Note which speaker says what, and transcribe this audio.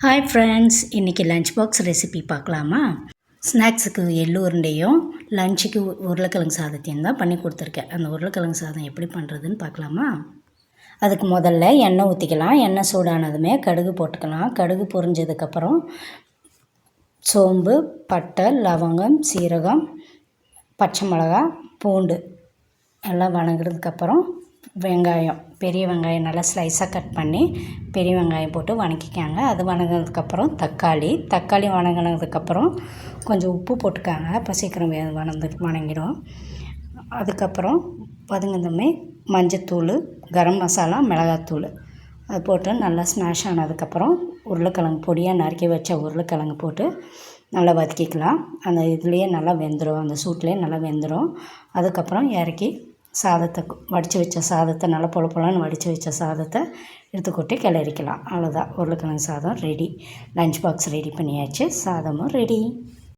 Speaker 1: Hi friends, இன்றைக்கி lunch box recipe பார்க்கலாமா? ஸ்நாக்ஸுக்கு எள்ளு உருண்டையும் லஞ்சுக்கு உருளைக்கிழங்கு சாதத்தையும் தான் பண்ணி கொடுத்துருக்கேன். அந்த உருளைக்கிழங்கு சாதம் எப்படி பண்ணுறதுன்னு பார்க்கலாமா? அதுக்கு முதல்ல எண்ணெய் ஊற்றிக்கலாம். எண்ணெய் சூடானதுமே கடுகு போட்டுக்கலாம். கடுகு பொரிஞ்சதுக்கப்புறம் சோம்பு, பட்டை, லவங்கம், சீரகம், பச்சை மிளகா, பூண்டு எல்லாம் வணங்குறதுக்கப்புறம் வெங்காயம், பெரிய வெங்காயம் நல்லா ஸ்லைஸாக கட் பண்ணி பெரிய வெங்காயம் போட்டு வணக்கிக்காங்க. அது வணங்கினதுக்கப்புறம் தக்காளி வணங்கினதுக்கப்புறம் கொஞ்சம் உப்பு போட்டுக்காங்க. அப்போ சீக்கிரம் வணங்கிடும். அதுக்கப்புறம் வதங்கினதுமே மஞ்சத்தூள், கரம் மசாலா, மிளகாத்தூள் அது போட்டு நல்லா ஸ்மாஷ் ஆனதுக்கப்புறம் உருளைக்கிழங்கு பொடியாக நறுக்கி வச்ச உருளைக்கிழங்கு போட்டு நல்லா வதக்கிக்கலாம். அந்த இதுலேயே நல்லா வெந்துடும், அந்த சூட்லேயே நல்லா வெந்துடும். அதுக்கப்புறம் இறக்கி சாதத்தை வடித்து வச்ச சாதத்தை நல்லா பொலன்னு வடித்து வச்ச சாதத்தை எடுத்து கொட்டி கிளறிக்கலாம். அவ்வளோதான், உருளைக்கிழங்கு சாதம் ரெடி. லஞ்ச் பாக்ஸ் ரெடி பண்ணியாச்சு, சாதமும் ரெடி.